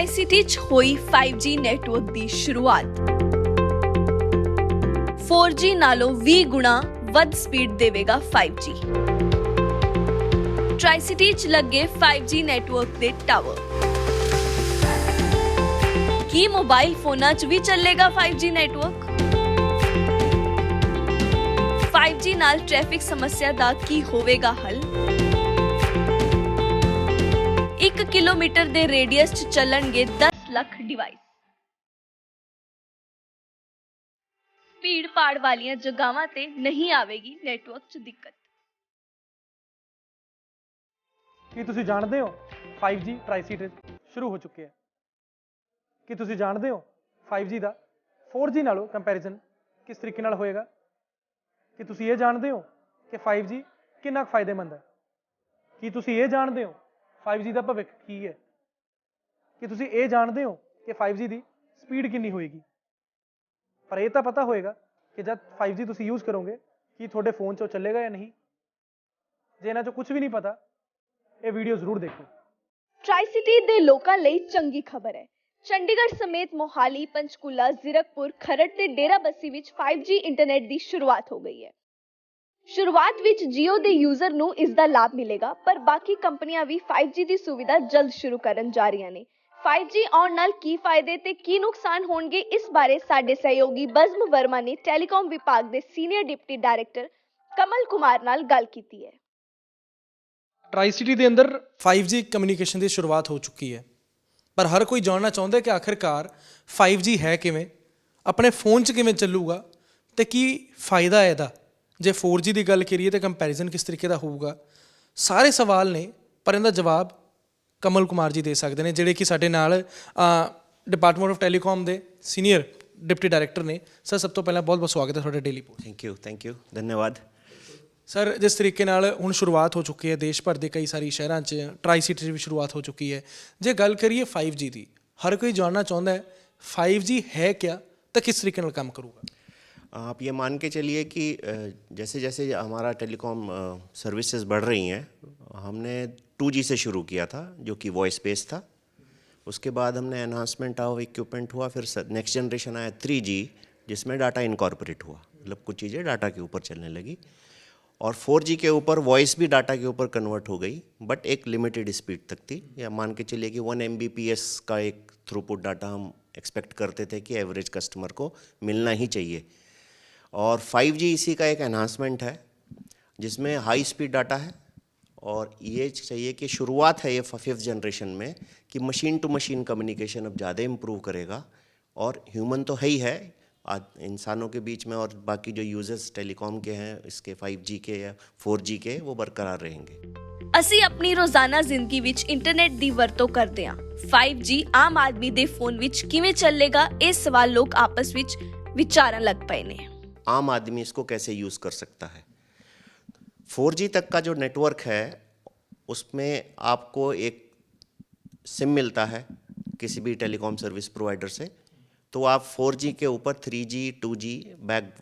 Try-city 'ਚ ਹੋਈ 5G network ਦੀ ਸ਼ੁਰੂਆਤ 4G ਨਾਲੋਂ 20 ਗੁਣਾ ਵੱਧ ਸਪੀਡ ਦੇਵੇਗਾ 5G। ट्राई-सिटी 'ਚ ਲੱਗੇ 5G ਨੈਟਵਰਕ ਦੇ ਟਾਵਰ। ਕੀ ਮੋਬਾਈਲ ਫੋਨਾਂ 'ਚ ਵੀ ਚੱਲੇਗਾ 5G ਨੈਟਵਰਕ? 5G ਨਾਲ ਟ੍ਰੈਫਿਕ ਸਮੱਸਿਆ ਦਾ ਕੀ ਹੋਵੇਗਾ ਹੱਲ? 1 ਕਿਲੋਮੀਟਰ ਦੇ ਰੇਡੀਅਸ 'ਚ ਚੱਲਣਗੇ 10 ਲੱਖ ਡਿਵਾਈਸ। ਭੀੜ ਭਾੜ ਵਾਲੀਆਂ ਜਗ੍ਹਾਵਾਂ ਤੇ ਨਹੀਂ ਆਵੇਗੀ ਨੈਟਵਰਕ 'ਚ ਦਿੱਕਤ। ਕੀ ਤੁਸੀਂ ਜਾਣਦੇ ਹੋ 5G ਟ੍ਰਾਈ-ਸਿਟੀ ਸ਼ੁਰੂ ਹੋ ਚੁੱਕਿਆ ਹੈ? ਕੀ ਤੁਸੀਂ ਜਾਣਦੇ ਹੋ 5G ਦਾ 4G ਨਾਲੋਂ ਕੰਪੈਰੀਜ਼ਨ ਕਿਸ ਤਰੀਕੇ ਨਾਲ ਹੋਏਗਾ? ਕੀ ਤੁਸੀਂ ਇਹ ਜਾਣਦੇ ਹੋ ਕਿ 5G ਕਿੰਨਾ ਫਾਇਦੇਮੰਦ ਹੈ? ਕੀ ਤੁਸੀਂ ਇਹ ਜਾਣਦੇ ਹੋ 5G ਦਾ ਭਵਿੱਖ ਕੀ ਹੈ? ਕੀ ਤੁਸੀਂ ਇਹ ਜਾਣਦੇ ਹੋ ਕਿ 5G ਦੀ ਸਪੀਡ ਕਿੰਨੀ ਹੋਏਗੀ? ਪਰ ਇਹ ਤਾਂ ਪਤਾ ਹੋਏਗਾ ਕਿ ਜਦ 5G ਤੁਸੀਂ ਯੂਜ਼ ਕਰੋਗੇ ਕੀ ਤੁਹਾਡੇ ਫੋਨ 'ਚੋਂ ਚੱਲੇਗਾ ਜਾਂ ਨਹੀਂ। ਜੇ ਇਹਨਾਂ 'ਚੋਂ ਕੁਝ ਵੀ ਨਹੀਂ ਪਤਾ, ਇਹ ਵੀਡੀਓ ਜ਼ਰੂਰ ਦੇਖੋ। ट्राई-सिटी ਦੇ ਲੋਕਾਂ ਲਈ ਚੰਗੀ ਖਬਰ ਹੈ। ਚੰਡੀਗੜ੍ਹ ਸਮੇਤ ਮੋਹਾਲੀ, ਪੰਚਕੂਲਾ, ਜ਼ੀਰਕਪੁਰ, ਖਰੜ ਤੇ ਡੇਰਾਬੱਸੀ ਵਿੱਚ 5G ਇੰਟਰਨੈਟ ਦੀ ਸ਼ੁਰੂਆਤ ਹੋ ਗਈ ਹੈ। ਸ਼ੁਰੂਆਤ ਵਿੱਚ ਜੀਓ ਦੇ ਯੂਜ਼ਰ ਨੂੰ ਇਸ ਦਾ ਲਾਭ ਮਿਲੇਗਾ, ਪਰ ਬਾਕੀ ਕੰਪਨੀਆਂ ਵੀ 5G ਦੀ ਸੁਵਿਧਾ ਜਲਦ ਸ਼ੁਰੂ ਕਰਨ ਜਾ ਰਹੀਆਂ ਨੇ। 5G ਆਉਣ ਨਾਲ ਕੀ ਫਾਇਦੇ ਤੇ ਕੀ ਨੁਕਸਾਨ ਹੋਣਗੇ, ਇਸ ਬਾਰੇ ਸਾਡੇ ਸਹਿਯੋਗੀ ਬਜ਼ਮ ਵਰਮਾ ਨੇ ਟੈਲੀਕਾਮ ਵਿਭਾਗ ਦੇ senior deputy director Kamal Kumar ਨਾਲ ਗੱਲ ਕੀਤੀ ਹੈ। ट्राई-सिटी ਦੇ ਅੰਦਰ 5G ਕਮਿਊਨੀਕੇਸ਼ਨ ਦੀ ਸ਼ੁਰੂਆਤ ਹੋ ਚੁੱਕੀ ਹੈ, ਪਰ ਹਰ ਕੋਈ ਜਾਣਨਾ ਚਾਹੁੰਦਾ ਹੈ ਕਿ ਆਖਿਰਕਾਰ 5G ਹੈ ਕਿਵੇਂ, ਆਪਣੇ ਫੋਨ 'ਚ ਕਿਵੇਂ ਚੱਲੂਗਾ ਤੇ ਕੀ ਫਾਇਦਾ ਹੈ ਇਹਦਾ। ਜੇ 4G ਦੀ ਗੱਲ ਕਰੀਏ ਤਾਂ ਕੰਪੈਰੀਜ਼ਨ ਕਿਸ ਤਰੀਕੇ ਦਾ ਹੋਊਗਾ। ਸਾਰੇ ਸਵਾਲ ਨੇ, ਪਰ ਇਹਦਾ ਜਵਾਬ ਕਮਲ ਕੁਮਾਰ ਜੀ ਦੇ ਸਕਦੇ ਨੇ, ਜਿਹੜੇ ਕਿ ਸਾਡੇ ਨਾਲ ਡਿਪਾਰਟਮੈਂਟ ਆਫ ਟੈਲੀਕਾਮ ਦੇ ਸੀਨੀਅਰ ਡਿਪਟੀ ਡਾਇਰੈਕਟਰ ਨੇ। ਸਰ, ਸਭ ਤੋਂ ਪਹਿਲਾਂ ਬਹੁਤ ਬਹੁਤ ਸਵਾਗਤ ਹੈ ਤੁਹਾਡਾ ਡੇਲੀ ਪੋਸਟ। ਥੈਂਕ ਯੂ ਧੰਨਵਾਦ। ਸਰ, ਜਿਸ ਤਰੀਕੇ ਨਾਲ ਹੁਣ ਸ਼ੁਰੂਆਤ ਹੋ ਚੁੱਕੀ ਹੈ ਦੇਸ਼ ਭਰ ਦੇ ਕਈ ਸਾਰੀ ਸ਼ਹਿਰਾਂ 'ਚ, ट्राई-सिटी 'ਚ ਵੀ ਸ਼ੁਰੂਆਤ ਹੋ ਚੁੱਕੀ ਹੈ। ਜੇ ਗੱਲ ਕਰੀਏ 5G ਦੀ, ਹਰ ਕੋਈ ਜਾਣਨਾ ਚਾਹੁੰਦਾ ਹੈ 5G ਹੈ क्या, तो किस तरीके ਨਾਲ ਕੰਮ ਕਰੂਗਾ। आप ये मान के चलिए कि जैसे जैसे हमारा टेलीकॉम सर्विसेज बढ़ रही हैं, हमने 2G से शुरू किया था जो कि वॉइस बेस्ड था। उसके बाद हमने एनहांसमेंट ऑफ इक्विपमेंट हुआ, फिर नेक्स्ट जनरेशन आया 3G जिसमें डाटा इनकॉर्पोरेट हुआ, मतलब कुछ चीज़ें डाटा के ऊपर चलने लगी। और 4G के ऊपर वॉइस भी डाटा के ऊपर कन्वर्ट हो गई, बट एक लिमिटेड स्पीड तक थी। या मान के चलिए कि 1 Mbps का एक थ्रूपुट डाटा हम एक्सपेक्ट करते थे कि एवरेज कस्टमर को मिलना ही चाहिए। और 5G इसी का एक एनहांसमेंट है जिसमें हाई स्पीड डाटा है, और ये चाहिए कि शुरुआत है ये 5th जनरेशन में कि मशीन टू मशीन कम्युनिकेशन अब ज़्यादा इम्प्रूव करेगा। और ह्यूमन तो है ही है, आज इंसानों के बीच में, और बाकी जो यूजर्स टेलीकॉम के हैं इसके 5G के या 4G के, वो बरकरार रहेंगे। ਅਸੀਂ ਆਪਣੀ ਰੋਜ਼ਾਨਾ ਜ਼ਿੰਦਗੀ ਵਿੱਚ ਇੰਟਰਨੈਟ ਦੀ ਵਰਤੋਂ ਕਰਦੇ ਹਾਂ। 5G ਆਮ ਆਦਮੀ ਦੇ ਫੋਨ ਵਿੱਚ ਕਿਵੇਂ ਚੱਲੇਗਾ, ਇਹ ਸਵਾਲ ਲੋਕ ਆਪਸ ਵਿੱਚ ਵਿਚਾਰਨ ਲੱਗ ਪਏ ਨੇ। आम आदमी इसको कैसे यूज़ कर सकता है। 4G तक का जो नेटवर्क है उसमें आपको एक सिम मिलता है किसी भी टेलीकॉम सर्विस प्रोवाइडर से, तो आप 4G के ऊपर 3G 2G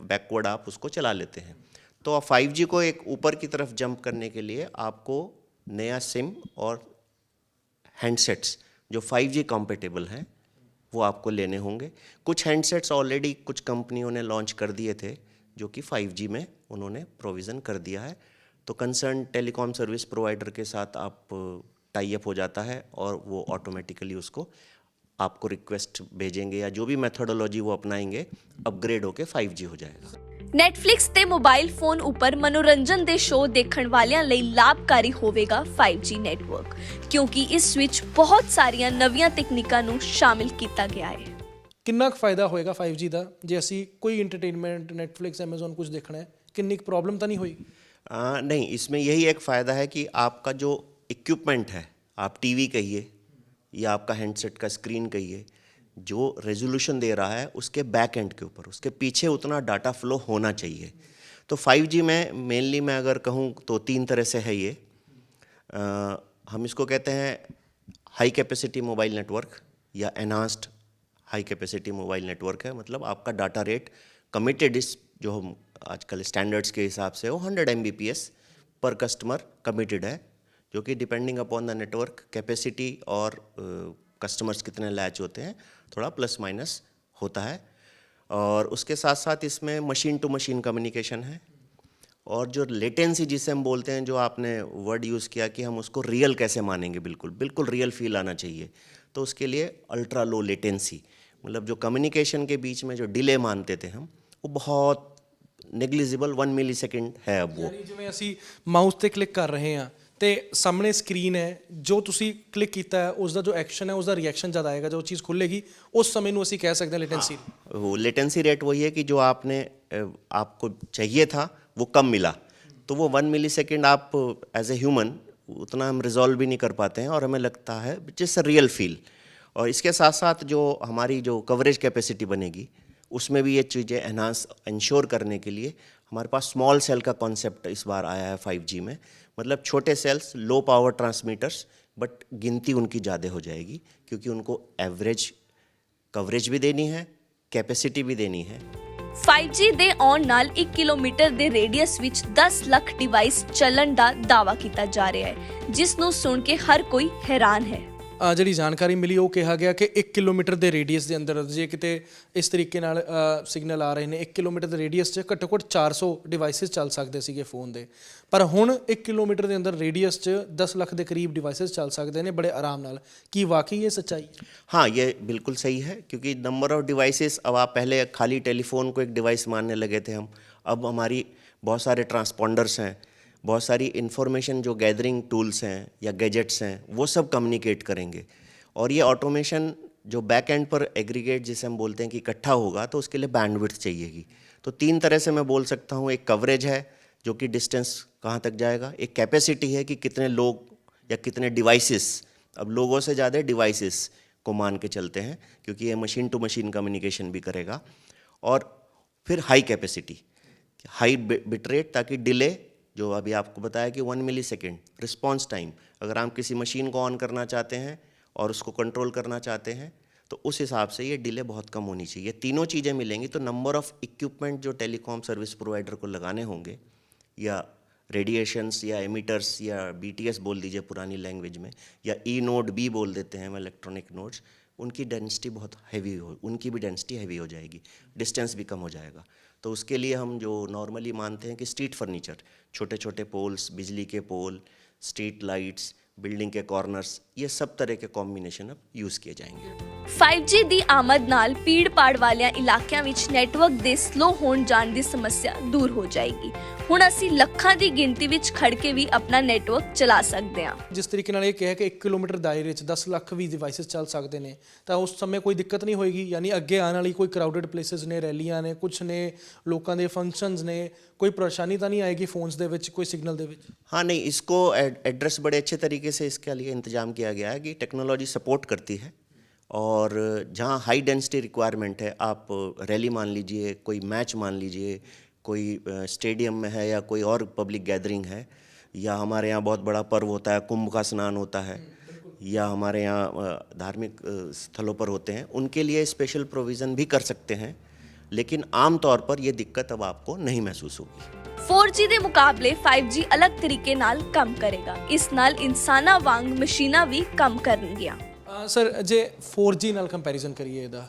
बैकवर्ड आप उसको चला लेते हैं। तो आप 5G को एक ऊपर की तरफ जंप करने के लिए आपको नया सिम और हैंडसेट्स जो 5G कॉम्पेटेबल हैं वो आपको लेने होंगे। कुछ हैंडसेट्स ऑलरेडी कुछ कंपनियों ने लॉन्च कर दिए थे जो कि 5G में उन्होंने प्रोविज़न कर दिया है। तो कंसर्न टेलीकॉम सर्विस प्रोवाइडर के साथ आप टाई अप हो जाता है और वो ऑटोमेटिकली उसको आपको रिक्वेस्ट भेजेंगे, या जो भी मेथोडोलॉजी वो अपनाएंगे, अपग्रेड होके 5G हो जाएगा। ਨੈਟਫਲਿਕਸ ਤੇ ਮੋਬਾਈਲ ਫੋਨ ਉੱਪਰ ਮਨੋਰੰਜਨ ਦੇ ਸ਼ੋਅ ਦੇਖਣ ਵਾਲਿਆਂ ਲਈ ਲਾਭਕਾਰੀ ਹੋਵੇਗਾ 5G ਨੈਟਵਰਕ, ਕਿਉਂਕਿ ਇਸ ਵਿੱਚ ਬਹੁਤ ਸਾਰੀਆਂ ਨਵੀਆਂ ਤਕਨੀਕਾਂ ਨੂੰ ਸ਼ਾਮਿਲ ਕੀਤਾ ਗਿਆ ਹੈ। ਕਿੰਨਾ ਕੁ ਫਾਇਦਾ ਹੋਏਗਾ 5G ਦਾ ਜੇ ਅਸੀਂ ਕੋਈ ਐਂਟਰਟੇਨਮੈਂਟ ਨੈਟਫਲਿਕਸ ਐਮਾਜ਼ਨ ਕੁਝ ਦੇਖਣਾ ਹੈ, ਕਿੰਨੀ ਕੁ ਪ੍ਰੋਬਲਮ ਤਾਂ ਨਹੀਂ ਹੋਏਗੀ? नहीं, इसमें यही एक फ़ायदा है कि आपका जो इक्विपमेंट है, आप टीवी कहिए या आपका हैंडसेट का स्क्रीन कहिए, जो रेजोल्यूशन दे रहा है उसके बैक एंड के ऊपर, उसके पीछे उतना डाटा फ्लो होना चाहिए। तो 5G में मेनली मैं अगर कहूँ तो 3 तरह से है ये। हम इसको कहते हैं हाई कैपेसिटी मोबाइल नेटवर्क या enhanced high capacity mobile network है। मतलब आपका डाटा रेट कमिटेड इस जो हम आजकल स्टैंडर्ड्स के हिसाब से वो 100 Mbps पर कस्टमर कमिटेड है, जो कि depending upon the network capacity और कस्टमर्स कितने लैच होते हैं, थोड़ा प्लस माइनस होता है। और उसके साथ साथ इसमें मशीन टू मशीन कम्युनिकेशन है, और जो लेटेंसी जिसे हम बोलते हैं, जो आपने वर्ड यूज़ किया कि हम उसको रियल कैसे मानेंगे, बिल्कुल बिल्कुल रियल फील आना चाहिए, तो उसके लिए अल्ट्रा लो लेटेंसी, मतलब जो कम्युनिकेशन के बीच में जो डिले मानते थे हम, वो बहुत नेग्लिजिबल 1 मिलीसेकंड है अब वो। ਯਾਨੀ ਜਿਵੇਂ ਅਸੀਂ ਮਾਊਸ ਤੇ ਕਲਿੱਕ ਕਰ ਰਹੇ ਹਾਂ ਤੇ ਸਾਹਮਣੇ ਸਕਰੀਨ ਹੈ, ਜੋ ਤੁਸੀਂ ਕਲਿੱਕ ਕੀਤਾ ਹੈ ਉਸ ਦਾ ਜੋ ਐਕਸ਼ਨ ਹੈ ਉਸ ਦਾ ਰਿਐਕਸ਼ਨ ਜਦ ਆਏਗਾ, ਜੋ ਚੀਜ਼ ਖੁੱਲੇਗੀ ਉਸ ਸਮੇਂ ਨੂੰ ਅਸੀਂ ਕਹਿ ਸਕਦੇ ਹਾਂ ਲੇਟੈਂਸੀ। वो लेटेंसी रेट वही है कि जो आपने आपको चाहिए था वो कम मिला, तो वो 1 मिलीसेकंड आप एज ए ह्यूमन उतना हम रिजॉल्व भी नहीं कर पाते हैं, और हमें लगता है जैसे रियल फील। और इसके साथ साथ जो हमारी जो कवरेज कैपेसिटी बनेगी, उसमें भी ये चीज़ें एनहांस इंश्योर करने के लिए हमारे पास स्मॉल सेल का कॉन्सेप्ट इस बार आया है 5G में, मतलब छोटे cells, low power transmitters, but गिनती उनकी ज़्यादा हो जाएगी क्योंकि उनको एवरेज कवरेज भी देनी है, कैपेसिटी भी देनी है। 5G ਦੇ ਆਉਣ ਨਾਲ 1 ਕਿਲੋਮੀਟਰ ਦੇ ਰੇਡੀਅਸ ਵਿੱਚ 10 ਲੱਖ ਡਿਵਾਈਸ ਚੱਲਣ ਦਾ ਦਾਅਵਾ ਕੀਤਾ ਜਾ ਰਿਹਾ ਹੈ, ਜਿਸ ਨੂੰ ਸੁਣ ਕੇ ਹਰ ਕੋਈ ਹੈਰਾਨ ਹੈ। ਜਿਹੜੀ ਜਾਣਕਾਰੀ ਮਿਲੀ ਉਹ ਕਿਹਾ ਗਿਆ ਕਿ 1 ਕਿਲੋਮੀਟਰ ਦੇ ਰੇਡੀਅਸ ਦੇ ਅੰਦਰ ਜੇ ਕਿਤੇ ਇਸ ਤਰੀਕੇ ਨਾਲ ਸਿਗਨਲ ਆ ਰਹੇ ਨੇ, 1 ਕਿਲੋਮੀਟਰ ਦੇ ਰੇਡੀਅਸ 'ਚ ਘੱਟੋ ਘੱਟ 400 ਡਿਵਾਈਸਿਸ ਚੱਲ ਸਕਦੇ ਸੀਗੇ ਫੋਨ ਦੇ, ਪਰ ਹੁਣ 1 ਕਿਲੋਮੀਟਰ ਦੇ ਅੰਦਰ ਰੇਡੀਅਸ 'ਚ 10 ਲੱਖ ਦੇ ਕਰੀਬ ਡਿਵਾਈਸਿਸ ਚੱਲ ਸਕਦੇ ਨੇ ਬੜੇ ਆਰਾਮ ਨਾਲ। ਕੀ वाकई ये सच्चाई है? हाँ, ये बिल्कुल सही है, क्योंकि नंबर ऑफ डिवाइसेस, अब आप पहले खाली टेलीफोन को एक डिवाइस मानने लगे थे हम, अब हमारी बहुत सारे ट्रांसपॉन्डर्स हैं, बहुत सारी इन्फॉर्मेशन जो गैदरिंग टूल्स हैं या गैजेट्स हैं, वो सब कम्युनिकेट करेंगे। और ये ऑटोमेशन जो बैक एंड पर एग्रीगेट जिसे हम बोलते हैं कि इकट्ठा होगा, तो उसके लिए बैंडविड्थ चाहिएगी। तो 3 तरह से मैं बोल सकता हूँ, एक कवरेज है जो कि डिस्टेंस कहाँ तक जाएगा, एक कैपेसिटी है कि कितने लोग या कितने डिवाइसेस, अब लोगों से ज़्यादा डिवाइसेस को मान के चलते हैं क्योंकि ये मशीन टू मशीन कम्युनिकेशन भी करेगा। और फिर high capacity, high bit rate, ताकि डिले जो अभी आपको बताया कि 1 मिलीसेकंड रिस्पॉन्स टाइम, अगर आप किसी मशीन को ऑन करना चाहते हैं और उसको कंट्रोल करना चाहते हैं, तो उस हिसाब से ये डिले बहुत कम होनी चाहिए। तीनों चीज़ें मिलेंगी तो नंबर ऑफ़ इक्विपमेंट जो टेलीकॉम सर्विस प्रोवाइडर को लगाने होंगे, या रेडिएशंस या एमिटर्स या BTS बोल दीजिए पुरानी लैंग्वेज में, या ई नोड B बोल देते हैं हम, इलेक्ट्रॉनिक नोड्स, उनकी डेंसिटी बहुत हैवी हो, उनकी भी डेंसिटी हैवी हो जाएगी, डिस्टेंस भी कम हो जाएगा। तो उसके लिए हम जो नॉर्मली मानते हैं कि स्ट्रीट फर्नीचर, छोटे छोटे पोल्स, बिजली के पोल, स्ट्रीट लाइट्स, बिल्डिंग के कॉर्नर्स, ये सब तरह के कॉम्बिनेशन अब यूज़ किए जाएंगे। 5G ਦੀ ਆਮਦ ਨਾਲ ਭੀੜ-ਭਾੜ ਵਾਲਿਆਂ ਇਲਾਕਿਆਂ ਵਿੱਚ ਨੈਟਵਰਕ ਦੇ ਸਲੋ ਹੋਣ ਜਾਣ ਦੀ ਸਮੱਸਿਆ ਦੂਰ ਹੋ ਜਾਏਗੀ। ਹੁਣ ਅਸੀਂ ਲੱਖਾਂ ਦੀ ਗਿਣਤੀ ਵਿੱਚ ਖੜ ਕੇ ਵੀ ਆਪਣਾ ਨੈਟਵਰਕ ਚਲਾ ਸਕਦੇ ਹਾਂ। ਜਿਸ ਤਰੀਕੇ ਨਾਲ ਇਹ ਕਿਹਾ ਕਿ 1 ਕਿਲੋਮੀਟਰ ਦਾਇਰੇ 'ਚ 10 ਲੱਖ ਵੀ ਡਿਵਾਈਸਿਸ ਚੱਲ ਸਕਦੇ ਨੇ, ਤਾਂ ਉਸ ਸਮੇਂ ਕੋਈ ਦਿੱਕਤ ਨਹੀਂ ਹੋਏਗੀ। ਯਾਨੀ ਅੱਗੇ ਆਉਣ ਵਾਲੀ ਕੋਈ ਕਰਾਊਡਡ ਪਲੇਸਿਸ ਨੇ, ਰੈਲੀਆਂ ਨੇ, ਕੁਛ ਨੇ, ਲੋਕਾਂ ਦੇ ਫੰਕਸ਼ਨਸ ਨੇ, कोई परेशानी तो नहीं आएगी फोन्स दे विच, कोई सिग्नल दे विच? हाँ, नहीं, इसको एड्रेस बड़े अच्छे तरीके से इसके लिए इंतजाम किया गया है कि टेक्नोलॉजी सपोर्ट करती है, और जहाँ हाई डेंसिटी रिक्वायरमेंट है, आप रैली मान लीजिए, कोई मैच मान लीजिए, कोई स्टेडियम में है या कोई और पब्लिक गैदरिंग है, या हमारे यहाँ बहुत बड़ा पर्व होता है, कुंभ का स्नान होता है, या हमारे यहाँ धार्मिक स्थलों पर होते हैं, उनके लिए स्पेशल प्रोविज़न भी कर सकते हैं, लेकिन आम तौर पर ये दिक्कत अब आपको नहीं महसूस होगी। 4G ਦੇ ਮੁਕਾਬਲੇ 5G ਅਲੱਗ ਤਰੀਕੇ ਨਾਲ ਕੰਮ ਕਰੇਗਾ। ਇਸ ਨਾਲ ਇਨਸਾਨਾਂ ਵਾਂਗ ਮਸ਼ੀਨਾਂ ਵੀ ਕੰਮ ਕਰਨਗੀਆਂ। ਸਰ, ਜੇ 4G ਨਾਲ ਕੰਪੈਰੀਜ਼ਨ ਕਰੀਏ ਇਹਦਾ,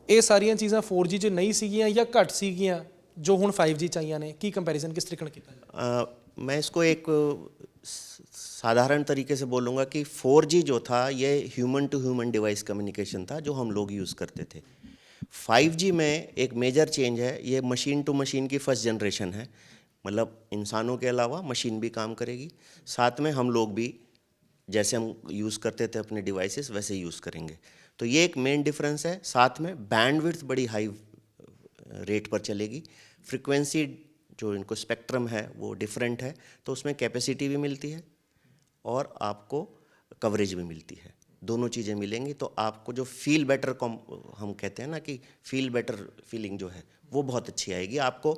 ਇਹ ਸਾਰੀਆਂ ਚੀਜ਼ਾਂ 4G 'ਚ ਨਹੀਂ ਸੀਗੀਆਂ ਜਾਂ ਘੱਟ ਸੀਗੀਆਂ ਜੋ ਹੁਣ 5G 'ਚ ਆਈਆਂ ਨੇ, ਕੀ ਕੰਪੈਰੀਜ਼ਨ किस तरीके ਨਾਲ ਕੀਤਾ? मैं इसको एक साधारण तरीके से बोलूँगा कि 4G जो था ये human to human device communication था जो हम लोग यूज़ करते थे। 5G में एक मेजर चेंज है, ये मशीन टू मशीन की फर्स्ट जनरेशन है, मतलब इंसानों के अलावा मशीन भी काम करेगी, साथ में हम लोग भी जैसे हम यूज़ करते थे अपने डिवाइसेस वैसे यूज़ करेंगे। तो ये एक मेन डिफरेंस है। साथ में बैंडविड्थ बड़ी हाई रेट पर चलेगी, फ्रीक्वेंसी जो इनको स्पेक्ट्रम है वो डिफरेंट है, तो उसमें कैपेसिटी भी मिलती है और आपको कवरेज भी मिलती है। दोनों चीज़ें मिलेंगी तो आपको जो फील बेटर हम कहते हैं ना कि फील बेटर फीलिंग जो है वो बहुत अच्छी आएगी। आपको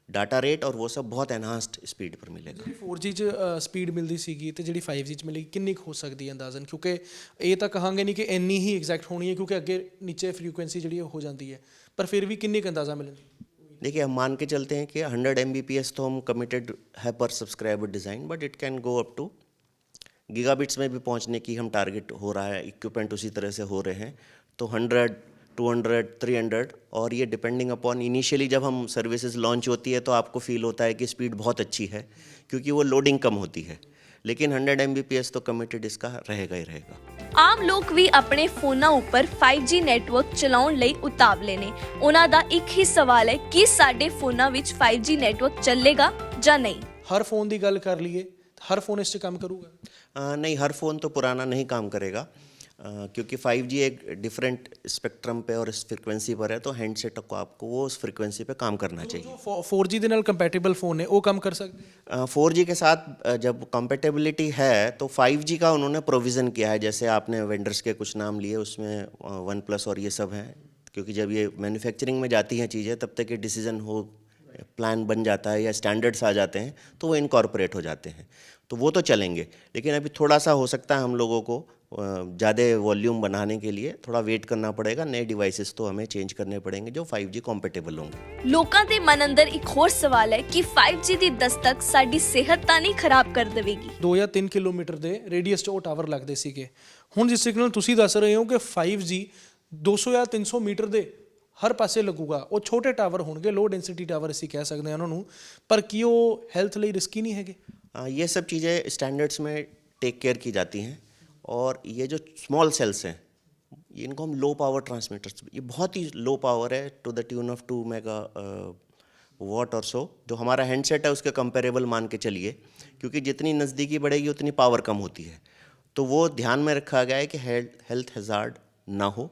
डाटा रेट और वो सब बहुत एनहांस्ड स्पीड पर मिलेगा। 4G 'ਚ ਸਪੀਡ ਮਿਲਦੀ ਸੀਗੀ ਤੇ ਜਿਹੜੀ 5G 'ਚ ਮਿਲੇਗੀ ਕਿੰਨੀ ਕੁ ਹੋ ਸਕਦੀ ਹੈ ਅੰਦਾਜ਼ਨ? ਕਿਉਂਕਿ ਇਹ ਤਾਂ ਕਹਾਂਗੇ ਨਹੀਂ ਕਿ ਇੰਨੀ ਹੀ ਐਗਜ਼ੈਕਟ ਹੋਣੀ ਹੈ क्योंकि ਅੱਗੇ नीचे फ्रीक्वेंसी ਜਿਹੜੀ ਹੋ ਜਾਂਦੀ ਹੈ, पर फिर भी किन्नी का अंदाज़ा मिलेगी? देखिए, हम मान के चलते हैं कि 100 Mbps तो हम कमिटेड है पर subscriber design, but it can go up to gigabits में भी पहुंचने की हम टारगेट हो रहा है, इक्विपमेंट उसी तरह से हो रहे हैं। तो 100, 200, 300, और ये डिपेंडिंग अपॉन इनिशियली जब हम सर्विसेज लॉन्च होती है तो आपको फील होता है कि स्पीड बहुत अच्छी है क्योंकि वो लोडिंग कम होती है, लेकिन 100 Mbps तो कमिटेड इसका रहेगा ही रहेगा। ਆਮ ਲੋਕ ਵੀ ਆਪਣੇ ਫੋਨਾਂ ਉੱਪਰ 5G ਨੈਟਵਰਕ ਚਲਾਉਣ ਲਈ ਉਤਾਵਲੇ ਨੇ। ਉਹਨਾਂ ਦਾ ਇੱਕ ਹੀ ਸਵਾਲ ਹੈ ਕਿ ਸਾਡੇ ਫੋਨਾਂ ਵਿੱਚ 5G ਨੈਟਵਰਕ ਚੱਲੇਗਾ ਜਾਂ ਨਹੀਂ। ਹਰ ਫੋਨ ਦੀ ਗੱਲ ਕਰ ਲਈਏ, ਹਰ ਫੋਨ ਇਸ 'ਚ ਕੰਮ ਕਰੂਗਾ? नहीं, हर फ़ोन तो पुराना नहीं काम करेगा, क्योंकि 5G एक डिफरेंट स्पेक्ट्रम पे और इस फ्रिक्वेंसी पर है, तो हैंडसेट को आपको वो उस फ्रिक्वेंसी पे काम करना चाहिए। 4G ਦੇ ਨਾਲ ਕੰਪੈਟੀਬਲ ਫੋਨ ਨੇ ਉਹ ਕੰਮ ਕਰ ਸਕਦੇ? 4G के साथ जब कंपेटेबिलिटी है तो 5G का उन्होंने प्रोविज़न किया है। जैसे आपने वेंडर्स के कुछ नाम लिए, उसमें OnePlus और ये सब हैं, क्योंकि जब ये मैन्युफैक्चरिंग में जाती हैं चीज़ें तब तक ये डिसीजन हो, प्लान बन जाता है या स्टैंडर्ड्स आ जाते हैं तो वो इनकॉर्पोरेट हो जाते हैं, तो वो तो चलेंगे। लेकिन अभी थोड़ा सा हो सकता है हम लोगों को ज़्यादा वॉल्यूम बनाने के लिए थोड़ा वेट करना पड़ेगा। नए डिवाइसेस तो हमें चेंज करने पड़ेंगे जो 5G ਕੰਪੈਟੇਬਲ ਹੋਣਗੇ। ਲੋਕਾਂ ਦੇ ਮਨ ਅੰਦਰ ਇੱਕ ਹੋਰ ਸਵਾਲ ਹੈ ਕਿ 5G ਦੀ ਦਸਤਕ ਸਾਡੀ ਸਿਹਤ ਤਾਂ ਨਹੀਂ ਖਰਾਬ ਕਰ ਦੇਵੇਗੀ। 2 ਜਾਂ 3 ਕਿਲੋਮੀਟਰ ਦੇ ਰੇਡੀਅਸ 'ਚ ਉਹ ਟਾਵਰ ਲੱਗਦੇ ਸੀਗੇ। ਹੁਣ ਜਿਸ ਤਰੀਕੇ ਨਾਲ ਤੁਸੀਂ ਦੱਸ ਰਹੇ ਹੋ ਕਿ 5G 200 ਜਾਂ 300 ਮੀਟਰ ਦੇ ਹਰ ਪਾਸੇ ਲੱਗੂਗਾ, ਉਹ ਛੋਟੇ ਟਾਵਰ ਹੋਣਗੇ, ਲੋ ਡੈਂਸਿਟੀ ਟਾਵਰ ਅਸੀਂ ਕਹਿ ਸਕਦੇ ਹਾਂ ਉਹਨਾਂ ਨੂੰ, ਪਰ ਕੀ ਉਹ ਹੈਲਥ ਲਈ ਰਿਸਕੀ ਨਹੀਂ ਹੈਗੇ? ये सब चीज़ें स्टैंडर्ड्स में टेक केयर की जाती हैं, और ये जो स्मॉल सेल्स हैं इनको हम लो पावर ट्रांसमीटर्स, ये बहुत ही लो पावर है, to the tune of 2 mega watt और सो, जो हमारा हैंडसेट है उसके कंपेरेबल मान के चलिए, क्योंकि जितनी नज़दीकी बढ़ेगी उतनी पावर कम होती है। तो वो ध्यान में रखा गया है कि हेल्थ हैज़ार्ड ना हो,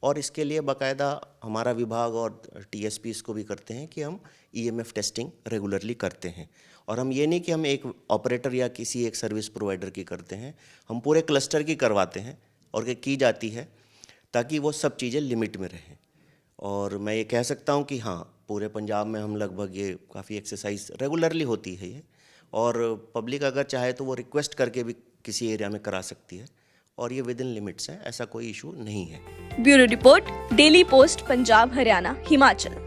और इसके लिए बाकायदा हमारा विभाग और TSP इसको भी करते हैं कि हम EMF टेस्टिंग रेगुलरली करते हैं। और हम ये नहीं कि हम एक ऑपरेटर या किसी एक सर्विस प्रोवाइडर की करते हैं, हम पूरे क्लस्टर की करवाते हैं और की जाती है ताकि वो सब चीज़ें लिमिट में रहें। और मैं ये कह सकता हूँ कि हाँ, पूरे पंजाब में हम लगभग ये काफ़ी एक्सरसाइज रेगुलरली होती है ये, और पब्लिक अगर चाहे तो वो रिक्वेस्ट करके भी किसी एरिया में करा सकती है, और ये विद इन लिमिट्स है, ऐसा कोई इशू नहीं है। Bureau report, daily post, Punjab, Haryana, Himachal.